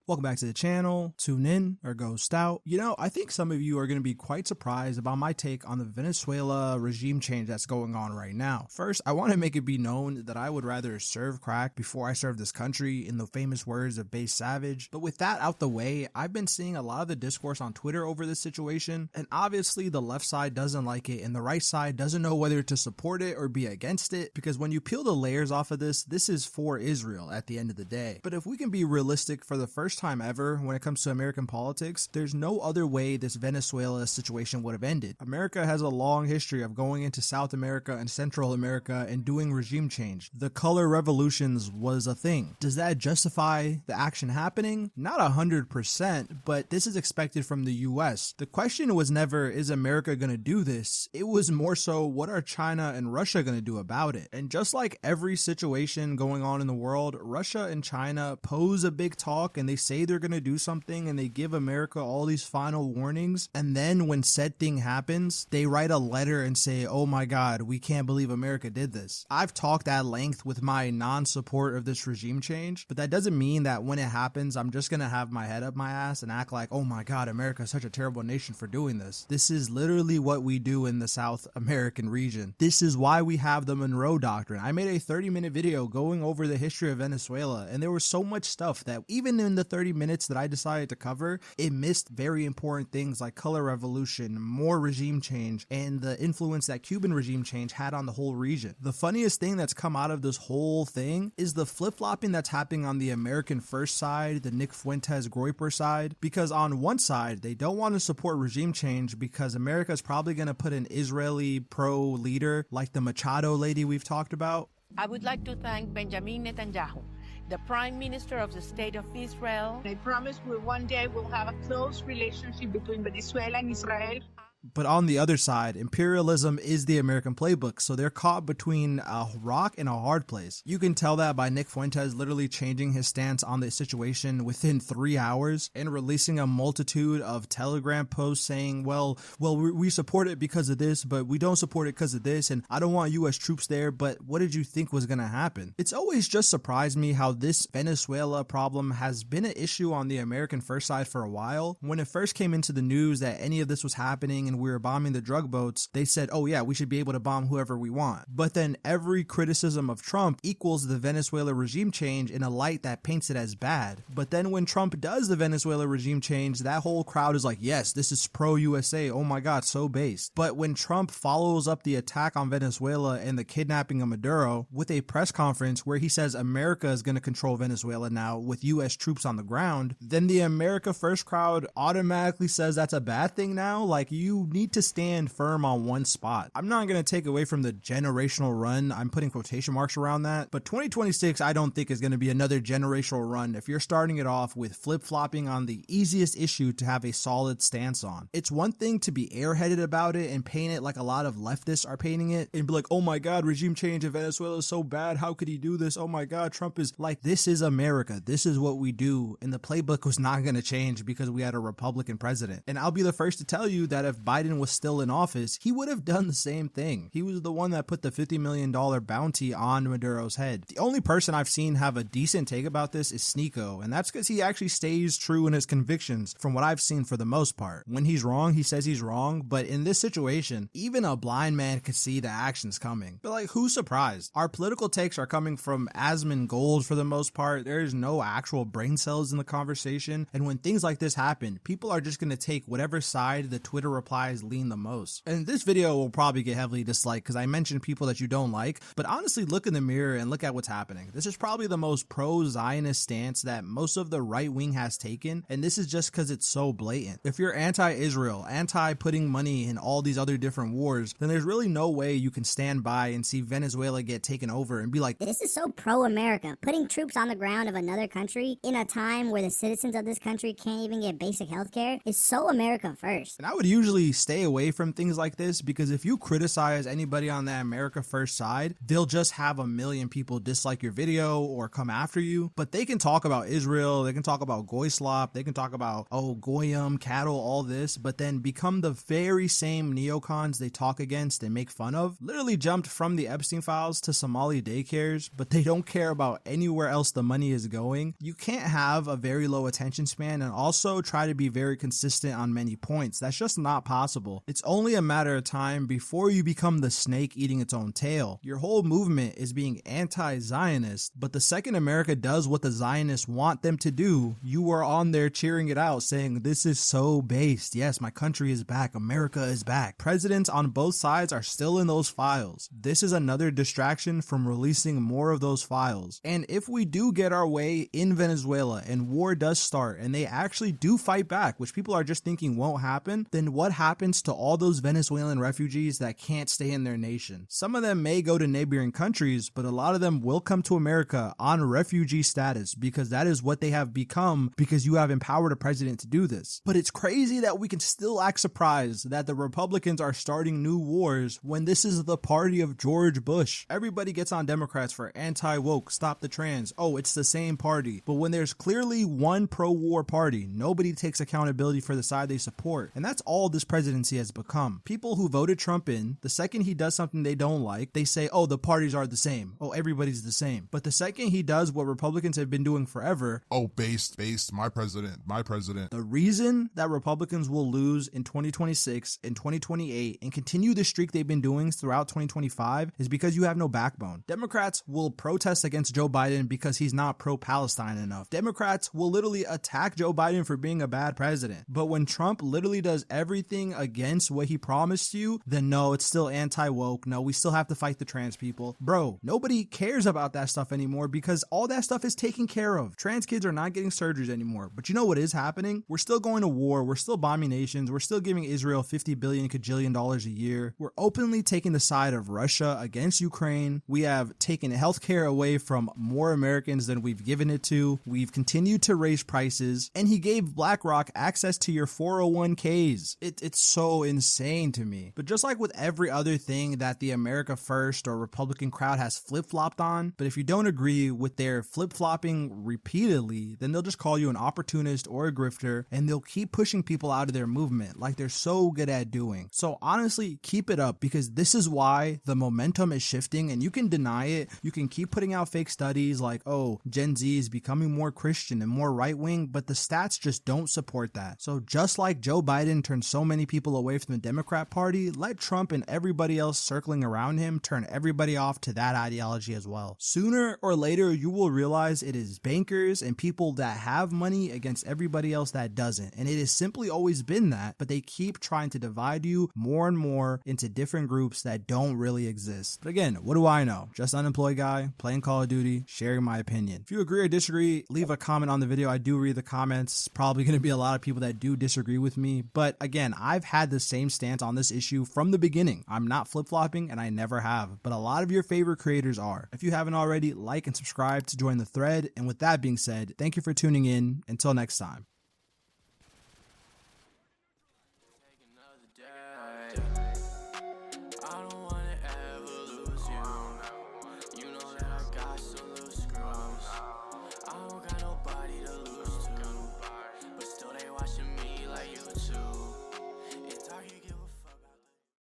Welcome back to the channel. Tune in or go stout. You know, I think some of you are going to be quite surprised about my take on the Venezuela regime change that's going on right now. First, I want to make it be known that I would rather serve crack before I serve this country, in the famous words of Base Savage. But with that out the way, I've been seeing a lot of the discourse on Twitter over this situation, and obviously the left side doesn't like it and the right side doesn't know whether to support it or be against it, because when you peel the layers off of this is for Israel at the end of the day. But if we can be realistic, for the first time ever when it comes to American politics, there's no other way this Venezuela situation would have ended. America has a long history of going into South America and Central America and doing regime change. The color revolutions was a thing. Does that justify the action happening? Not 100%, but this is expected from the US. The question was never, is America gonna do this? It was more so, what are China and Russia gonna do about it? And just like every situation going on in the world, Russia and China pose a big talk and they say they're going to do something and they give America all these final warnings, and then when said thing happens, they write a letter and say, oh my god, we can't believe America did this. I've talked at length with my non-support of this regime change, but that doesn't mean that when it happens, I'm just going to have my head up my ass and act like, oh my god, America is such a terrible nation for doing this. This is literally what we do in the South American region. This is why we have the Monroe Doctrine. I made a 30-minute video going over the history of Venezuela, and there was so much stuff that even in the 30 minutes that I decided to cover, it missed very important things like color revolution, more regime change, and the influence that Cuban regime change had on the whole region. The funniest thing that's come out of this whole thing is the flip-flopping that's happening on the American First side, the Nick Fuentes Groyper side, because on one side, they don't want to support regime change because America is probably going to put an Israeli pro-leader like the Machado lady we've talked about. I would like to thank Benjamin Netanyahu, the Prime Minister of the State of Israel. I promise we one day will have a close relationship between Venezuela and Israel. But on the other side, imperialism is the American playbook, so they're caught between a rock and a hard place. You can tell that by Nick Fuentes literally changing his stance on the situation within 3 hours and releasing a multitude of Telegram posts saying, well, we support it because of this, but we don't support it because of this, and I don't want US troops there, but what did you think was going to happen? It's always just surprised me how this Venezuela problem has been an issue on the American First side for a while. When it first came into the news that any of this was happening and we were bombing the drug boats, they said, oh yeah, we should be able to bomb whoever we want. But then every criticism of Trump equals the Venezuela regime change in a light that paints it as bad. But then when Trump does the Venezuela regime change, that whole crowd is like, yes, this is pro-USA, oh my god, so based. But when Trump follows up the attack on Venezuela and the kidnapping of Maduro with a press conference where he says America is going to control Venezuela now with US troops on the ground, then the America First crowd automatically says that's a bad thing now. Like, you need to stand firm on one spot. I'm not going to take away from the generational run, I'm putting quotation marks around that, but 2026 I don't think is going to be another generational run if you're starting it off with flip-flopping on the easiest issue to have a solid stance on. It's one thing to be airheaded about it and paint it like a lot of leftists are painting it and be like, oh my god, regime change in Venezuela is so bad, how could he do this, oh my god, Trump is like, this is America, this is what we do, and the playbook was not going to change because we had a Republican president. And I'll be the first to tell you that if Biden was still in office, he would have done the same thing. He was the one that put the $50 million bounty on Maduro's head. The only person I've seen have a decent take about this is Sneeko, and that's because he actually stays true in his convictions from what I've seen for the most part. When he's wrong, he says he's wrong, but in this situation, even a blind man could see the actions coming. But like, who's surprised? Our political takes are coming from Asmongold for the most part. There's no actual brain cells in the conversation, and when things like this happen, people are just going to take whatever side the Twitter replies lean the most. And this video will probably get heavily disliked because I mentioned people that you don't like, but honestly, look in the mirror and look at what's happening. This is probably the most pro-Zionist stance that most of the right wing has taken, and this is just because it's so blatant. If you're anti-Israel, anti-putting money in all these other different wars, then there's really no way you can stand by and see Venezuela get taken over and be like, this is so pro-America. Putting troops on the ground of another country in a time where the citizens of this country can't even get basic health care is so America first. And I would usually really stay away from things like this, because if you criticize anybody on that America First side, they'll just have a million people dislike your video or come after you. But they can talk about Israel, they can talk about Goy slop, they can talk about, oh, Goyim, cattle, all this, but then become the very same neocons they talk against and make fun of. Literally jumped from the Epstein files to Somali daycares, but they don't care about anywhere else the money is going. You can't have a very low attention span and also try to be very consistent on many points. That's just not possible. It's only a matter of time before you become the snake eating its own tail. Your whole movement is being anti-Zionist, but the second America does what the Zionists want them to do, you are on there cheering it out, saying this is so based. Yes, my country is back. America is back. Presidents on both sides are still in those files. This is another distraction from releasing more of those files. And if we do get our way in Venezuela and war does start and they actually do fight back, which people are just thinking won't happen, then what happens to all those Venezuelan refugees that can't stay in their nation? Some of them may go to neighboring countries, but a lot of them will come to America on refugee status because that is what they have become, because you have empowered a president to do this. But it's crazy that we can still act surprised that the Republicans are starting new wars when this is the party of George Bush. Everybody gets on Democrats for anti-woke, stop the trans. Oh, it's the same party. But when there's clearly one pro-war party, nobody takes accountability for the side they support. And that's all this presidency has become. People who voted Trump in, the second he does something they don't like, they say, oh, the parties are the same. Oh, everybody's the same. But the second he does what Republicans have been doing forever, oh, based, my president. The reason that Republicans will lose in 2026 and 2028 and continue the streak they've been doing throughout 2025 is because you have no backbone. Democrats will protest against Joe Biden because he's not pro-Palestine enough. Democrats will literally attack Joe Biden for being a bad president. But when Trump literally does everything against what he promised you, then no, it's still anti-woke. No, we still have to fight the trans people. Bro, nobody cares about that stuff anymore because all that stuff is taken care of. Trans kids are not getting surgeries anymore. But you know what is happening? We're still going to war. We're still bombing nations. We're still giving Israel $50 billion kajillion a year. We're openly taking the side of Russia against Ukraine. We have taken healthcare away from more Americans than we've given it to. We've continued to raise prices. And he gave BlackRock access to your 401ks. It's so insane to me. But just like with every other thing that the America First or Republican crowd has flip-flopped on, but if you don't agree with their flip-flopping repeatedly, then they'll just call you an opportunist or a grifter, and they'll keep pushing people out of their movement like they're so good at doing. So honestly, keep it up, because this is why the momentum is shifting, and you can deny it. You can keep putting out fake studies like, oh, Gen Z is becoming more Christian and more right-wing, but the stats just don't support that. So just like Joe Biden turned so many people away from the Democrat Party, let Trump and everybody else circling around him turn everybody off to that ideology as well. Sooner or later, you will realize it is bankers and people that have money against everybody else that doesn't. And it has simply always been that, but they keep trying to divide you more and more into different groups that don't really exist. But again, what do I know? Just unemployed guy, playing Call of Duty, sharing my opinion. If you agree or disagree, leave a comment on the video. I do read the comments. Probably going to be a lot of people that do disagree with me. But again, I've had the same stance on this issue from the beginning. I'm not flip-flopping and I never have, but a lot of your favorite creators are. If you haven't already, like and subscribe to join the thread. And with that being said, thank you for tuning in. Until next time.